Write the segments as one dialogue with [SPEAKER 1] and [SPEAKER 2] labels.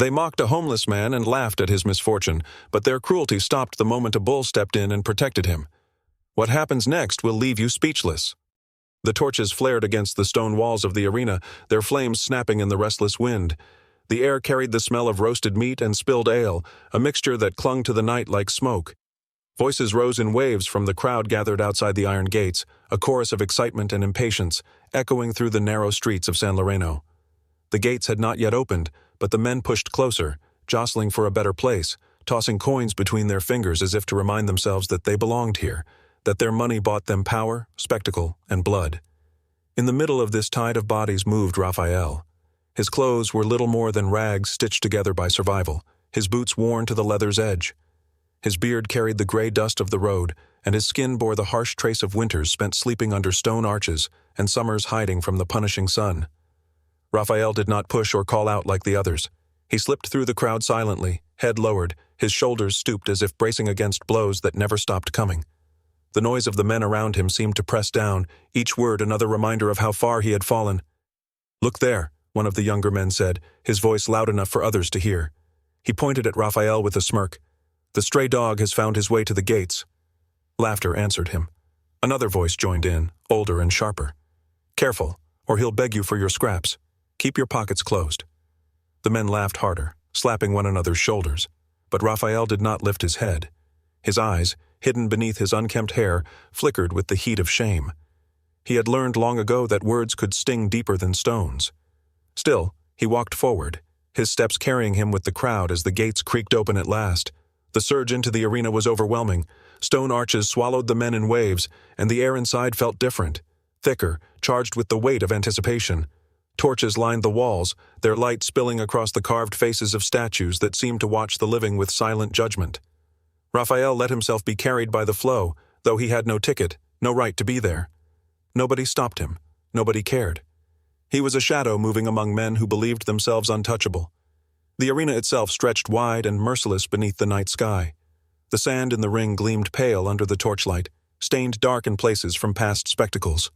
[SPEAKER 1] They mocked a homeless man and laughed at his misfortune, but their cruelty stopped the moment a bull stepped in and protected him. What happens next will leave you speechless. The torches flared against the stone walls of the arena, their flames snapping in the restless wind. The air carried the smell of roasted meat and spilled ale, a mixture that clung to the night like smoke. Voices rose in waves from the crowd gathered outside the iron gates, a chorus of excitement and impatience, echoing through the narrow streets of San Loreno. The gates had not yet opened, but the men pushed closer, jostling for a better place, tossing coins between their fingers as if to remind themselves that they belonged here, that their money bought them power, spectacle, and blood. In the middle of this tide of bodies moved Raphael. His clothes were little more than rags stitched together by survival, his boots worn to the leather's edge. His beard carried the gray dust of the road, and his skin bore the harsh trace of winters spent sleeping under stone arches and summers hiding from the punishing sun. Raphael did not push or call out like the others. He slipped through the crowd silently, head lowered, his shoulders stooped as if bracing against blows that never stopped coming. The noise of the men around him seemed to press down, each word another reminder of how far he had fallen. "Look there," one of the younger men said, his voice loud enough for others to hear. He pointed at Raphael with a smirk. "The stray dog has found his way to the gates." Laughter answered him. Another voice joined in, older and sharper. "Careful, or he'll beg you for your scraps. Keep your pockets closed." The men laughed harder, slapping one another's shoulders, but Raphael did not lift his head. His eyes, hidden beneath his unkempt hair, flickered with the heat of shame. He had learned long ago that words could sting deeper than stones. Still, he walked forward, his steps carrying him with the crowd as the gates creaked open at last. The surge into the arena was overwhelming. Stone arches swallowed the men in waves, and the air inside felt different, thicker, charged with the weight of anticipation. Torches lined the walls, their light spilling across the carved faces of statues that seemed to watch the living with silent judgment. Raphael let himself be carried by the flow, though he had no ticket, no right to be there. Nobody stopped him. Nobody cared. He was a shadow moving among men who believed themselves untouchable. The arena itself stretched wide and merciless beneath the night sky. The sand in the ring gleamed pale under the torchlight, stained dark in places from past spectacles.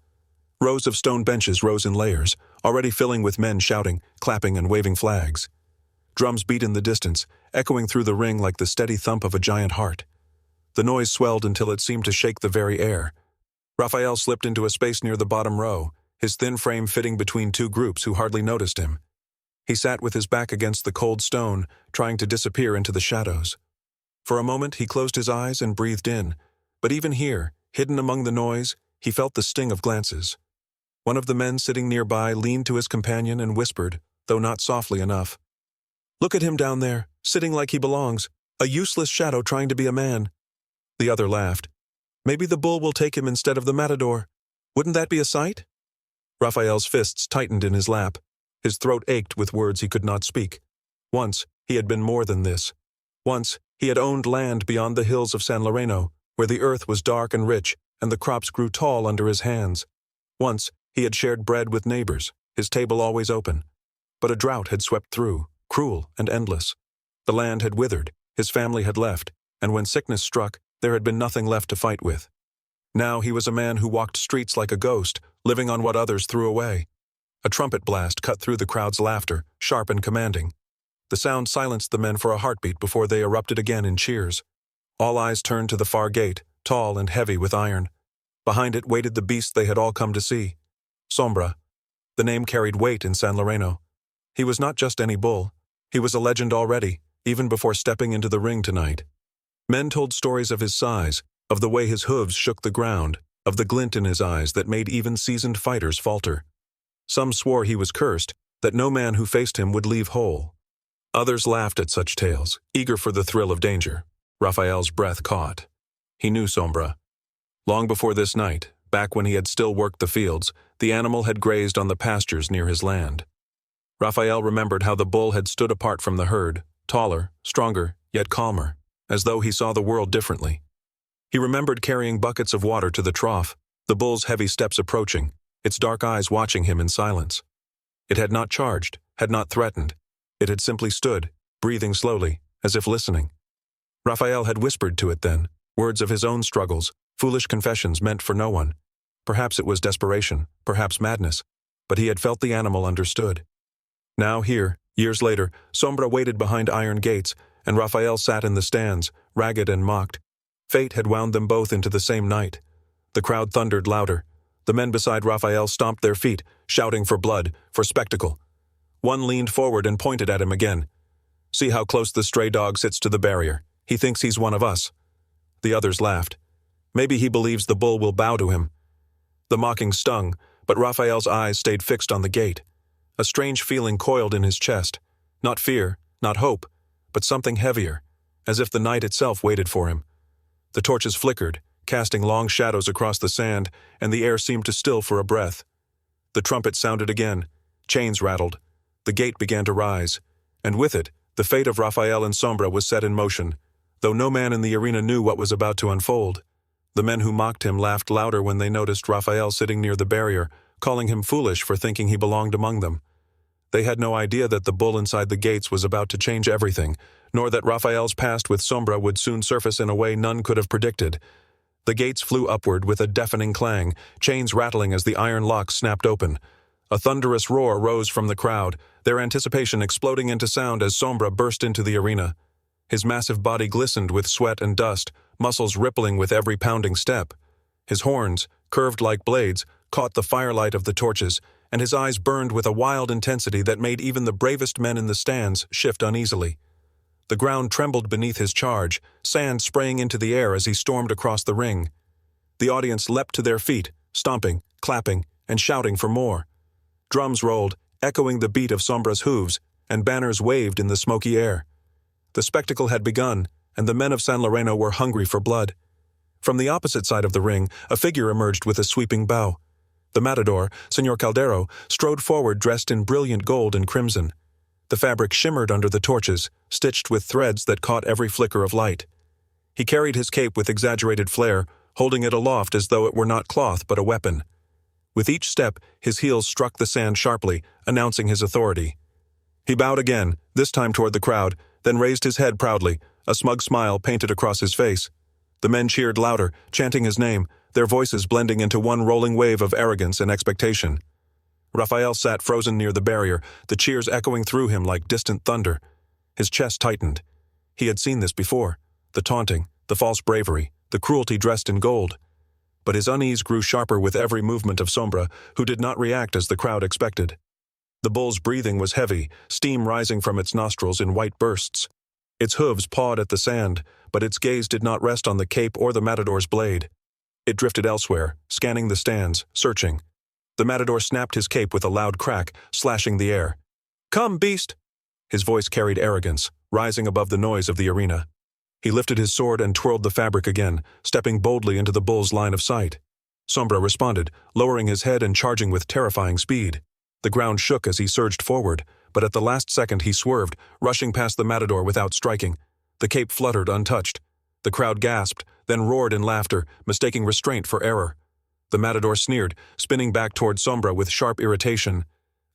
[SPEAKER 1] Rows of stone benches rose in layers, already filling with men shouting, clapping, and waving flags. Drums beat in the distance, echoing through the ring like the steady thump of a giant heart. The noise swelled until it seemed to shake the very air. Raphael slipped into a space near the bottom row, his thin frame fitting between two groups who hardly noticed him. He sat with his back against the cold stone, trying to disappear into the shadows. For a moment he closed his eyes and breathed in, but even here, hidden among the noise, he felt the sting of glances. One of the men sitting nearby leaned to his companion and whispered, though not softly enough, "Look at him down there, sitting like he belongs, a useless shadow trying to be a man." The other laughed. "Maybe the bull will take him instead of the matador. Wouldn't that be a sight?" Raphael's fists tightened in his lap. His throat ached with words he could not speak. Once, he had been more than this. Once, he had owned land beyond the hills of San Loreno, where the earth was dark and rich, and the crops grew tall under his hands. Once, he had shared bread with neighbors, his table always open. But a drought had swept through, cruel and endless. The land had withered, his family had left, and when sickness struck, there had been nothing left to fight with. Now he was a man who walked streets like a ghost, living on what others threw away. A trumpet blast cut through the crowd's laughter, sharp and commanding. The sound silenced the men for a heartbeat before they erupted again in cheers. All eyes turned to the far gate, tall and heavy with iron. Behind it waited the beast they had all come to see. Sombra. The name carried weight in San Loreno. He was not just any bull. He was a legend already, even before stepping into the ring tonight. Men told stories of his size, of the way his hooves shook the ground, of the glint in his eyes that made even seasoned fighters falter. Some swore he was cursed, that no man who faced him would leave whole. Others laughed at such tales, eager for the thrill of danger. Raphael's breath caught. He knew Sombra. Long before this night, back when he had still worked the fields, the animal had grazed on the pastures near his land. Raphael remembered how the bull had stood apart from the herd, taller, stronger, yet calmer, as though he saw the world differently. He remembered carrying buckets of water to the trough, the bull's heavy steps approaching, its dark eyes watching him in silence. It had not charged, had not threatened. It had simply stood, breathing slowly, as if listening. Raphael had whispered to it then, words of his own struggles, foolish confessions meant for no one. Perhaps it was desperation, perhaps madness, but he had felt the animal understood. Now here, years later, Sombra waited behind iron gates, and Raphael sat in the stands, ragged and mocked. Fate had wound them both into the same night. The crowd thundered louder. The men beside Raphael stomped their feet, shouting for blood, for spectacle. One leaned forward and pointed at him again. "See how close the stray dog sits to the barrier. He thinks he's one of us." The others laughed. "Maybe he believes the bull will bow to him." The mocking stung, but Raphael's eyes stayed fixed on the gate. A strange feeling coiled in his chest. Not fear, not hope, but something heavier, as if the night itself waited for him. The torches flickered, casting long shadows across the sand, and the air seemed to still for a breath. The trumpet sounded again. Chains rattled. The gate began to rise, and with it, the fate of Raphael and Sombra was set in motion, though no man in the arena knew what was about to unfold. The men who mocked him laughed louder when they noticed Raphael sitting near the barrier, calling him foolish for thinking he belonged among them. They had no idea that the bull inside the gates was about to change everything, nor that Raphael's past with Sombra would soon surface in a way none could have predicted. The gates flew upward with a deafening clang, chains rattling as the iron locks snapped open. A thunderous roar rose from the crowd, their anticipation exploding into sound as Sombra burst into the arena. His massive body glistened with sweat and dust, muscles rippling with every pounding step. His horns, curved like blades, caught the firelight of the torches, and his eyes burned with a wild intensity that made even the bravest men in the stands shift uneasily. The ground trembled beneath his charge, sand spraying into the air as he stormed across the ring. The audience leapt to their feet, stomping, clapping, and shouting for more. Drums rolled, echoing the beat of Sombra's hooves, and banners waved in the smoky air. The spectacle had begun, and the men of San Loreno were hungry for blood. From the opposite side of the ring, a figure emerged with a sweeping bow. The matador, Señor Caldero, strode forward dressed in brilliant gold and crimson. The fabric shimmered under the torches, stitched with threads that caught every flicker of light. He carried his cape with exaggerated flair, holding it aloft as though it were not cloth but a weapon. With each step, his heels struck the sand sharply, announcing his authority. He bowed again, this time toward the crowd, then raised his head proudly, a smug smile painted across his face. The men cheered louder, chanting his name, their voices blending into one rolling wave of arrogance and expectation. Raphael sat frozen near the barrier, the cheers echoing through him like distant thunder. His chest tightened. He had seen this before, the taunting, the false bravery, the cruelty dressed in gold. But his unease grew sharper with every movement of Sombra, who did not react as the crowd expected. The bull's breathing was heavy, steam rising from its nostrils in white bursts. Its hooves pawed at the sand, but its gaze did not rest on the cape or the matador's blade. It drifted elsewhere, scanning the stands, searching. The matador snapped his cape with a loud crack, slashing the air. "Come, beast!" His voice carried arrogance, rising above the noise of the arena. He lifted his sword and twirled the fabric again, stepping boldly into the bull's line of sight. Sombra responded, lowering his head and charging with terrifying speed. The ground shook as he surged forward, but at the last second he swerved, rushing past the matador without striking. The cape fluttered untouched. The crowd gasped, then roared in laughter, mistaking restraint for error. The matador sneered, spinning back toward Sombra with sharp irritation.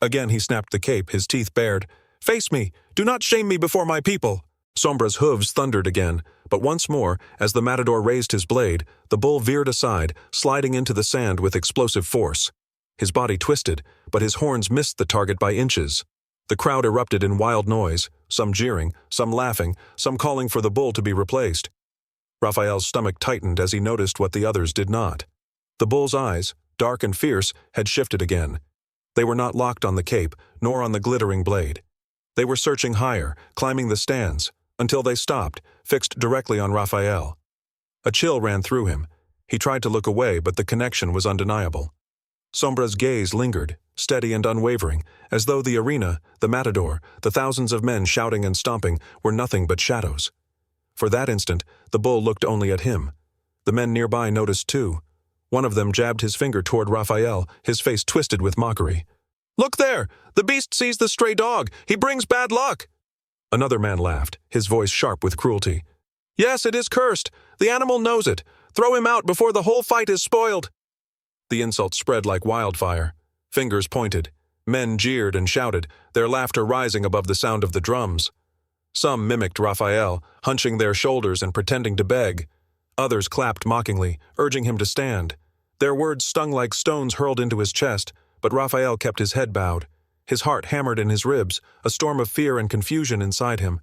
[SPEAKER 1] Again he snapped the cape, his teeth bared. "Face me! Do not shame me before my people!" Sombra's hooves thundered again, but once more, as the matador raised his blade, the bull veered aside, sliding into the sand with explosive force. His body twisted, but his horns missed the target by inches. The crowd erupted in wild noise, some jeering, some laughing, some calling for the bull to be replaced. Raphael's stomach tightened as he noticed what the others did not. The bull's eyes, dark and fierce, had shifted again. They were not locked on the cape, nor on the glittering blade. They were searching higher, climbing the stands, until they stopped, fixed directly on Raphael. A chill ran through him. He tried to look away, but the connection was undeniable. Sombra's gaze lingered, steady and unwavering, as though the arena, the matador, the thousands of men shouting and stomping were nothing but shadows. For that instant, the bull looked only at him. The men nearby noticed too. One of them jabbed his finger toward Raphael, his face twisted with mockery. "Look there! The beast sees the stray dog! He brings bad luck!" Another man laughed, his voice sharp with cruelty. "Yes, it is cursed! The animal knows it! Throw him out before the whole fight is spoiled!" The insult spread like wildfire. Fingers pointed. Men jeered and shouted, their laughter rising above the sound of the drums. Some mimicked Raphael, hunching their shoulders and pretending to beg. Others clapped mockingly, urging him to stand. Their words stung like stones hurled into his chest, but Raphael kept his head bowed. His heart hammered in his ribs, a storm of fear and confusion inside him.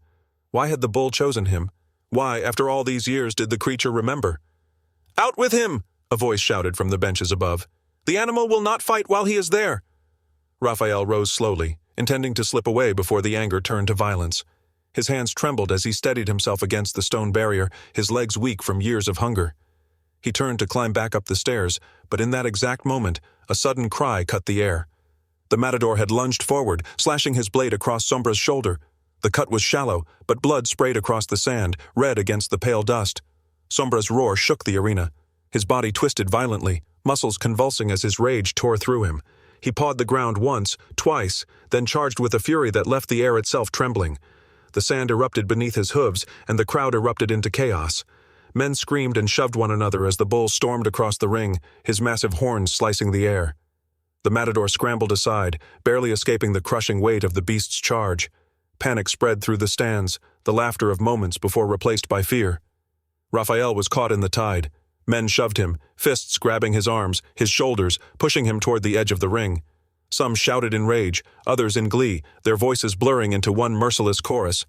[SPEAKER 1] Why had the bull chosen him? Why, after all these years, did the creature remember? "Out with him!" a voice shouted from the benches above. "The animal will not fight while he is there." Raphael rose slowly, intending to slip away before the anger turned to violence. His hands trembled as he steadied himself against the stone barrier, his legs weak from years of hunger. He turned to climb back up the stairs, but in that exact moment, a sudden cry cut the air. The matador had lunged forward, slashing his blade across Sombra's shoulder. The cut was shallow, but blood sprayed across the sand, red against the pale dust. Sombra's roar shook the arena. His body twisted violently, muscles convulsing as his rage tore through him. He pawed the ground once, twice, then charged with a fury that left the air itself trembling. The sand erupted beneath his hooves, and the crowd erupted into chaos. Men screamed and shoved one another as the bull stormed across the ring, his massive horns slicing the air. The matador scrambled aside, barely escaping the crushing weight of the beast's charge. Panic spread through the stands, the laughter of moments before replaced by fear. Raphael was caught in the tide. Men shoved him, fists grabbing his arms, his shoulders, pushing him toward the edge of the ring. Some shouted in rage, others in glee, their voices blurring into one merciless chorus.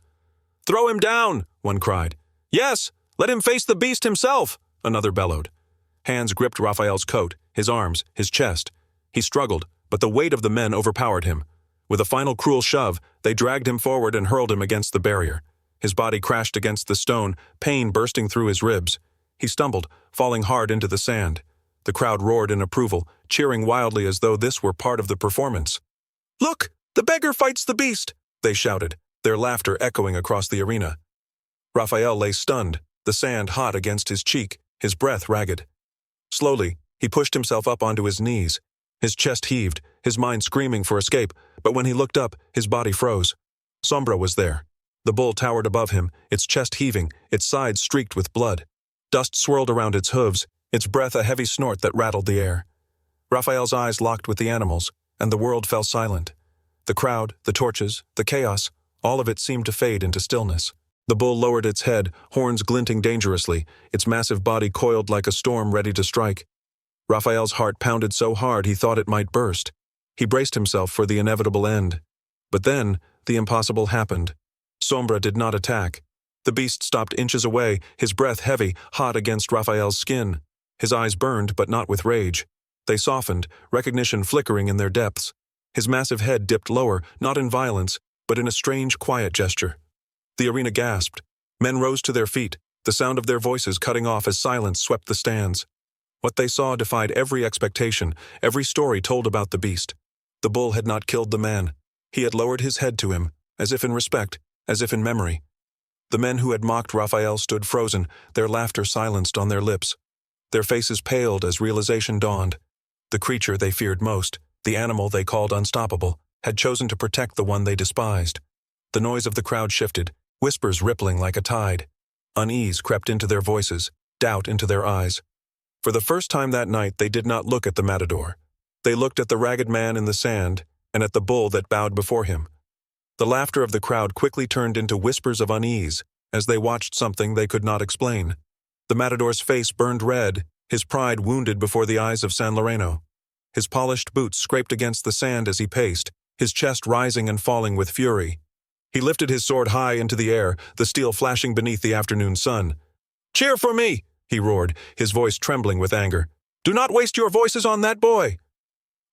[SPEAKER 1] "Throw him down!" one cried. "Yes! Let him face the beast himself!" another bellowed. Hands gripped Raphael's coat, his arms, his chest. He struggled, but the weight of the men overpowered him. With a final cruel shove, they dragged him forward and hurled him against the barrier. His body crashed against the stone, pain bursting through his ribs. He stumbled, falling hard into the sand. The crowd roared in approval, cheering wildly as though this were part of the performance. "Look! The beggar fights the beast!" they shouted, their laughter echoing across the arena. Raphael lay stunned, the sand hot against his cheek, his breath ragged. Slowly, he pushed himself up onto his knees. His chest heaved, his mind screaming for escape, but when he looked up, his body froze. Sombra was there. The bull towered above him, its chest heaving, its sides streaked with blood. Dust swirled around its hooves, its breath a heavy snort that rattled the air. Raphael's eyes locked with the animals, and the world fell silent. The crowd, the torches, the chaos, all of it seemed to fade into stillness. The bull lowered its head, horns glinting dangerously, its massive body coiled like a storm ready to strike. Raphael's heart pounded so hard he thought it might burst. He braced himself for the inevitable end. But then, the impossible happened. Sombra did not attack. The beast stopped inches away, his breath heavy, hot against Raphael's skin. His eyes burned, but not with rage. They softened, recognition flickering in their depths. His massive head dipped lower, not in violence, but in a strange, quiet gesture. The arena gasped. Men rose to their feet, the sound of their voices cutting off as silence swept the stands. What they saw defied every expectation, every story told about the beast. The bull had not killed the man. He had lowered his head to him, as if in respect, as if in memory. The men who had mocked Raphael stood frozen, their laughter silenced on their lips. Their faces paled as realization dawned. The creature they feared most, the animal they called unstoppable, had chosen to protect the one they despised. The noise of the crowd shifted, whispers rippling like a tide. Unease crept into their voices, doubt into their eyes. For the first time that night, they did not look at the matador. They looked at the ragged man in the sand and at the bull that bowed before him. The laughter of the crowd quickly turned into whispers of unease as they watched something they could not explain. The matador's face burned red, his pride wounded before the eyes of San Loreno. His polished boots scraped against the sand as he paced, his chest rising and falling with fury. He lifted his sword high into the air, the steel flashing beneath the afternoon sun. "Cheer for me!" he roared, his voice trembling with anger. "Do not waste your voices on that boy!"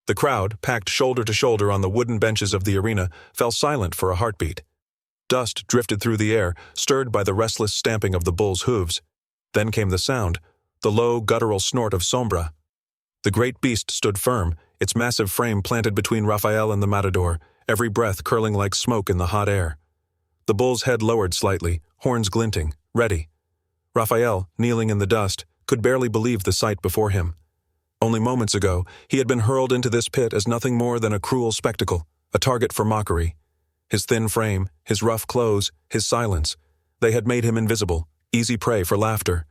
[SPEAKER 1] The crowd, packed shoulder to shoulder on the wooden benches of the arena, fell silent for a heartbeat. Dust drifted through the air, stirred by the restless stamping of the bull's hooves. Then came the sound, the low, guttural snort of Sombra. The great beast stood firm, its massive frame planted between Raphael and the matador, every breath curling like smoke in the hot air. The bull's head lowered slightly, horns glinting, ready. Raphael, kneeling in the dust, could barely believe the sight before him. Only moments ago, he had been hurled into this pit as nothing more than a cruel spectacle, a target for mockery. His thin frame, his rough clothes, his silence, they had made him invisible, easy prey for laughter.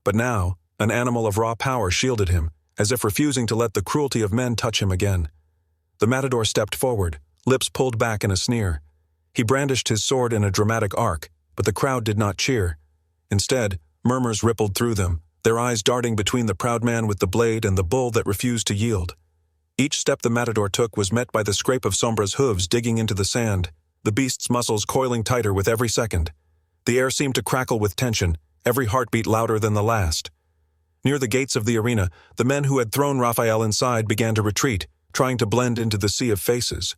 [SPEAKER 1] But now, an animal of raw power shielded him, as if refusing to let the cruelty of men touch him again. The matador stepped forward, lips pulled back in a sneer. He brandished his sword in a dramatic arc, but the crowd did not cheer. Instead, murmurs rippled through them, their eyes darting between the proud man with the blade and the bull that refused to yield. Each step the matador took was met by the scrape of Sombra's hooves digging into the sand, the beast's muscles coiling tighter with every second. The air seemed to crackle with tension, every heartbeat louder than the last. Near the gates of the arena, the men who had thrown Raphael inside began to retreat, trying to blend into the sea of faces.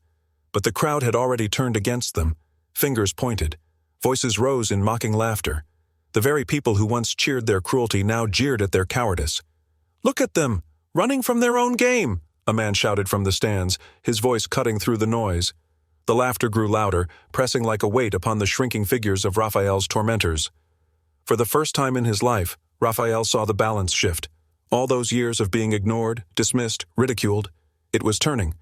[SPEAKER 1] But the crowd had already turned against them. Fingers pointed. Voices rose in mocking laughter. The very people who once cheered their cruelty now jeered at their cowardice. "Look at them, running from their own game," a man shouted from the stands, his voice cutting through the noise. The laughter grew louder, pressing like a weight upon the shrinking figures of Raphael's tormentors. For the first time in his life, Raphael saw the balance shift. All those years of being ignored, dismissed, ridiculed, it was turning.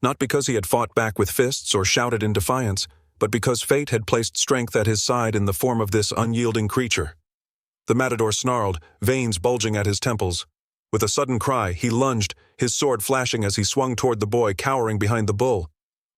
[SPEAKER 1] Not because he had fought back with fists or shouted in defiance, but because fate had placed strength at his side in the form of this unyielding creature. The matador snarled, veins bulging at his temples. With a sudden cry, he lunged, his sword flashing as he swung toward the boy cowering behind the bull.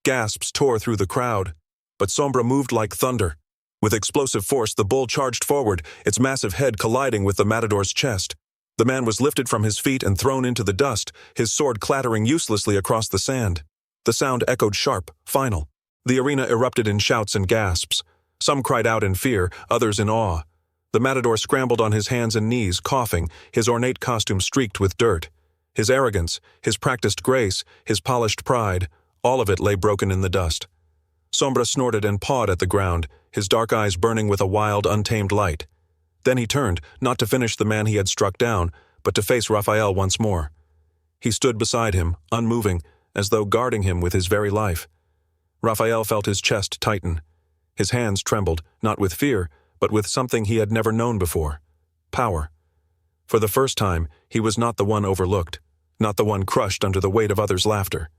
[SPEAKER 1] Gasps tore through the crowd. But Sombra moved like thunder. With explosive force, the bull charged forward, its massive head colliding with the matador's chest. The man was lifted from his feet and thrown into the dust, his sword clattering uselessly across the sand. The sound echoed sharp, final. The arena erupted in shouts and gasps. Some cried out in fear, others in awe. The matador scrambled on his hands and knees, coughing, his ornate costume streaked with dirt. His arrogance, his practiced grace, his polished pride, all of it lay broken in the dust. Sombra snorted and pawed at the ground, his dark eyes burning with a wild, untamed light. Then he turned, not to finish the man he had struck down, but to face Raphael once more. He stood beside him, unmoving, as though guarding him with his very life. Raphael felt his chest tighten. His hands trembled, not with fear, but with something he had never known before. Power. For the first time, he was not the one overlooked, not the one crushed under the weight of others' laughter.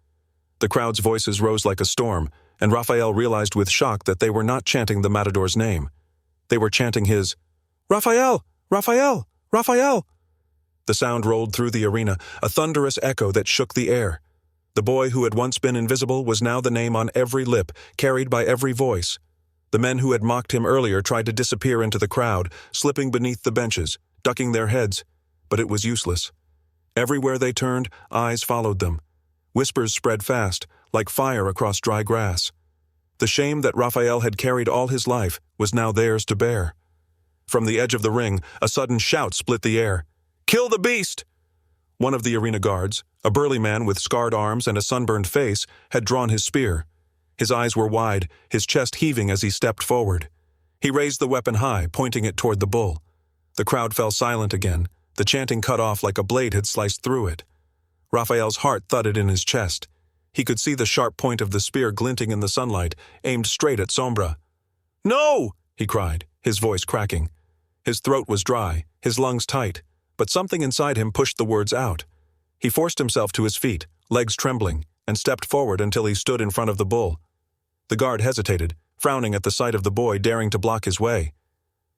[SPEAKER 1] The crowd's voices rose like a storm, and Raphael realized with shock that they were not chanting the matador's name. They were chanting his, "Raphael! Raphael! Raphael!" The sound rolled through the arena, a thunderous echo that shook the air. The boy who had once been invisible was now the name on every lip, carried by every voice. The men who had mocked him earlier tried to disappear into the crowd, slipping beneath the benches, ducking their heads, but it was useless. Everywhere they turned, eyes followed them. Whispers spread fast, like fire across dry grass. The shame that Raphael had carried all his life was now theirs to bear. From the edge of the ring, a sudden shout split the air. "Kill the beast!" One of the arena guards, a burly man with scarred arms and a sunburned face, had drawn his spear. His eyes were wide, his chest heaving as he stepped forward. He raised the weapon high, pointing it toward the bull. The crowd fell silent again, the chanting cut off like a blade had sliced through it. Raphael's heart thudded in his chest. He could see the sharp point of the spear glinting in the sunlight, aimed straight at Sombra. "No!" he cried, his voice cracking. His throat was dry, his lungs tight, but something inside him pushed the words out. He forced himself to his feet, legs trembling, and stepped forward until he stood in front of the bull. The guard hesitated, frowning at the sight of the boy daring to block his way.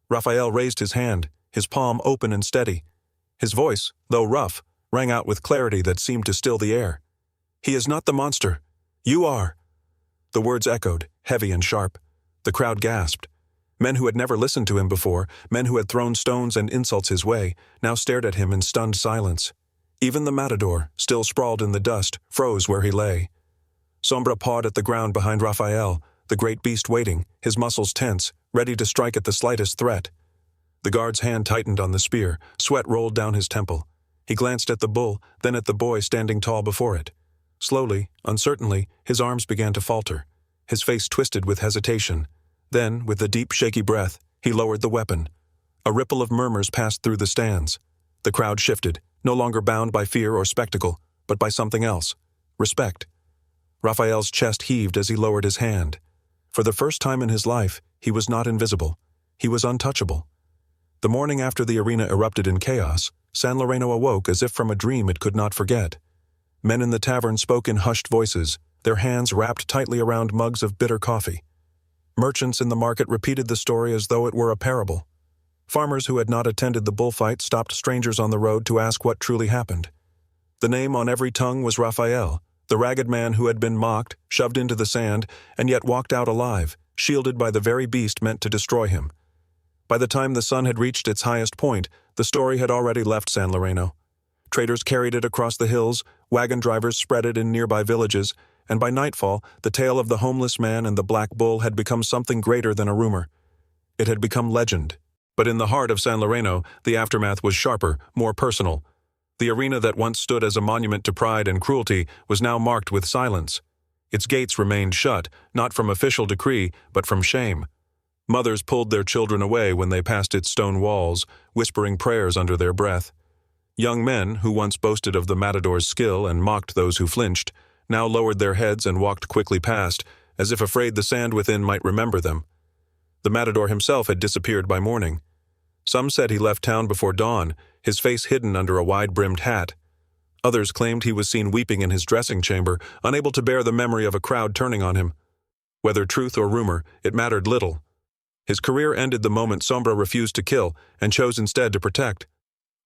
[SPEAKER 1] Raphael raised his hand, his palm open and steady. His voice, though rough, rang out with clarity that seemed to still the air. "He is not the monster. You are." The words echoed, heavy and sharp. The crowd gasped. Men who had never listened to him before, men who had thrown stones and insults his way, now stared at him in stunned silence. Even the matador, still sprawled in the dust, froze where he lay. Sombra pawed at the ground behind Raphael, the great beast waiting, his muscles tense, ready to strike at the slightest threat. The guard's hand tightened on the spear, sweat rolled down his temple. He glanced at the bull, then at the boy standing tall before it. Slowly, uncertainly, his arms began to falter. His face twisted with hesitation. Then, with a deep, shaky breath, he lowered the weapon. A ripple of murmurs passed through the stands. The crowd shifted, no longer bound by fear or spectacle, but by something else. Respect. Raphael's chest heaved as he lowered his hand. For the first time in his life, he was not invisible. He was untouchable. The morning after the arena erupted in chaos, San Loreno awoke as if from a dream it could not forget. Men in the tavern spoke in hushed voices, their hands wrapped tightly around mugs of bitter coffee. Merchants in the market repeated the story as though it were a parable. Farmers who had not attended the bullfight stopped strangers on the road to ask what truly happened. The name on every tongue was Raphael, the ragged man who had been mocked, shoved into the sand, and yet walked out alive, shielded by the very beast meant to destroy him. By the time the sun had reached its highest point, the story had already left San Loreno. Traders carried it across the hills, Wagon drivers spread it in nearby villages, and by nightfall, the tale of the homeless man and the black bull had become something greater than a rumor. It had become legend. But in the heart of San Loreno, the aftermath was sharper, more personal. The arena that once stood as a monument to pride and cruelty was now marked with silence. Its gates remained shut, not from official decree, but from shame. Mothers pulled their children away when they passed its stone walls, whispering prayers under their breath. Young men, who once boasted of the matador's skill and mocked those who flinched, now lowered their heads and walked quickly past, as if afraid the sand within might remember them. The matador himself had disappeared by morning. Some said he left town before dawn, his face hidden under a wide-brimmed hat. Others claimed he was seen weeping in his dressing chamber, unable to bear the memory of a crowd turning on him. Whether truth or rumor, it mattered little. His career ended the moment Sombra refused to kill and chose instead to protect.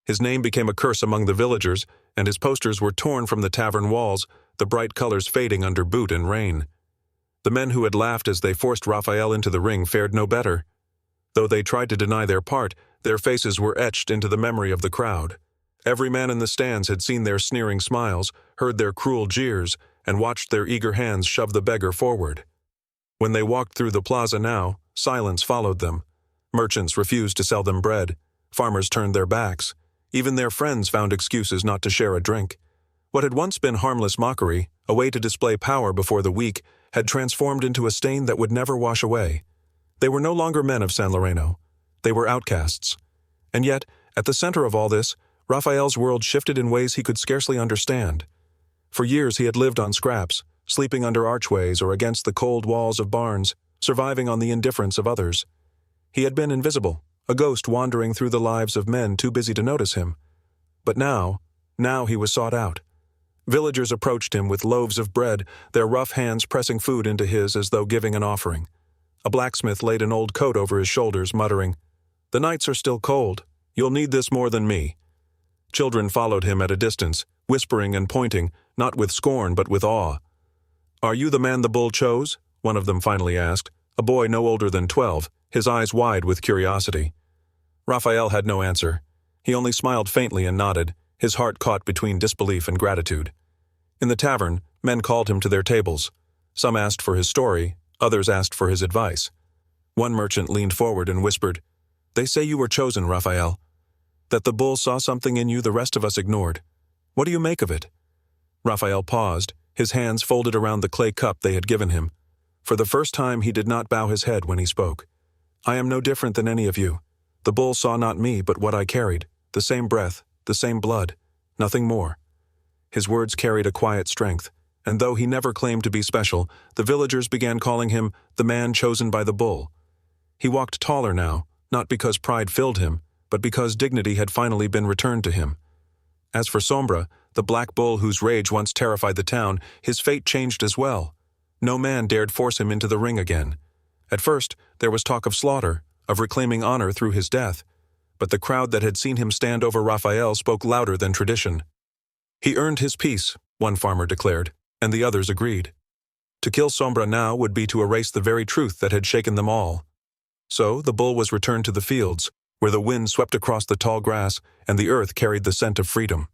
[SPEAKER 1] His name became a curse among the villagers, and his posters were torn from the tavern walls, the bright colors fading under boot and rain. The men who had laughed as they forced Raphael into the ring fared no better. Though they tried to deny their part, their faces were etched into the memory of the crowd. Every man in the stands had seen their sneering smiles, heard their cruel jeers, and watched their eager hands shove the beggar forward. When they walked through the plaza now, silence followed them. Merchants refused to sell them bread. Farmers turned their backs. Even their friends found excuses not to share a drink. What had once been harmless mockery, a way to display power before the weak, had transformed into a stain that would never wash away. They were no longer men of San Loreno. They were outcasts. And yet, at the center of all this, Raphael's world shifted in ways he could scarcely understand. For years he had lived on scraps, sleeping under archways or against the cold walls of barns, surviving on the indifference of others. He had been invisible, a ghost wandering through the lives of men too busy to notice him. But now he was sought out. Villagers approached him with loaves of bread, their rough hands pressing food into his as though giving an offering. A blacksmith laid an old coat over his shoulders, muttering, "The nights are still cold. You'll need this more than me." Children followed him at a distance, whispering and pointing, not with scorn but with awe. "Are you the man the bull chose?" one of them finally asked, a boy no older than 12, his eyes wide with curiosity. Raphael had no answer. He only smiled faintly and nodded, his heart caught between disbelief and gratitude. In the tavern, men called him to their tables. Some asked for his story, others asked for his advice. One merchant leaned forward and whispered, "They say you were chosen, Raphael. That the bull saw something in you the rest of us ignored. What do you make of it?" Raphael paused, his hands folded around the clay cup they had given him. For the first time he did not bow his head when he spoke. "I am no different than any of you. The bull saw not me but what I carried, the same breath, the same blood, nothing more." His words carried a quiet strength, and though he never claimed to be special, the villagers began calling him the man chosen by the bull. He walked taller now, not because pride filled him, but because dignity had finally been returned to him. As for Sombra, the black bull whose rage once terrified the town, his fate changed as well. No man dared force him into the ring again. At first, there was talk of slaughter, of reclaiming honor through his death, but the crowd that had seen him stand over Raphael spoke louder than tradition. "He earned his peace," one farmer declared, and the others agreed. To kill Sombra now would be to erase the very truth that had shaken them all. So the bull was returned to the fields, where the wind swept across the tall grass and the earth carried the scent of freedom.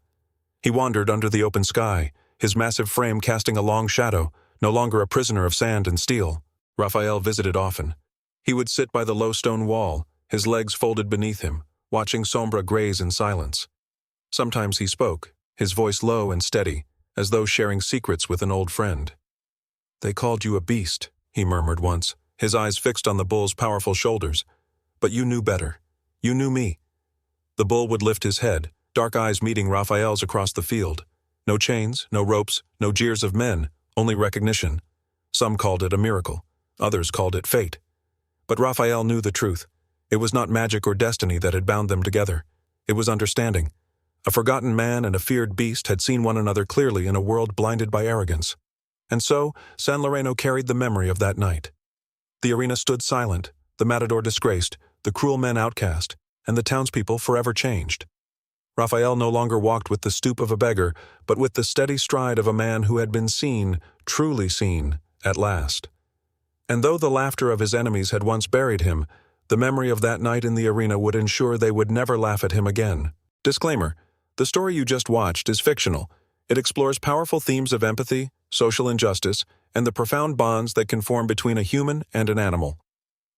[SPEAKER 1] He wandered under the open sky, his massive frame casting a long shadow, no longer a prisoner of sand and steel. Raphael visited often. He would sit by the low stone wall, his legs folded beneath him, watching Sombra graze in silence. Sometimes he spoke, his voice low and steady, as though sharing secrets with an old friend. "They called you a beast," he murmured once, his eyes fixed on the bull's powerful shoulders. "But you knew better. You knew me." The bull would lift his head, dark eyes meeting Raphael's across the field. No chains, no ropes, no jeers of men, only recognition. Some called it a miracle. Others called it fate. But Raphael knew the truth. It was not magic or destiny that had bound them together. It was understanding. A forgotten man and a feared beast had seen one another clearly in a world blinded by arrogance. And so, San Loreno carried the memory of that night. The arena stood silent, the matador disgraced, the cruel men outcast, and the townspeople forever changed. Raphael no longer walked with the stoop of a beggar, but with the steady stride of a man who had been seen, truly seen, at last. And though the laughter of his enemies had once buried him, the memory of that night in the arena would ensure they would never laugh at him again. Disclaimer: the story you just watched is fictional. It explores powerful themes of empathy, social injustice, and the profound bonds that can form between a human and an animal.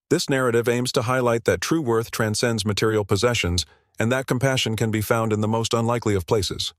[SPEAKER 1] This narrative aims to highlight that true worth transcends material possessions and that compassion can be found in the most unlikely of places.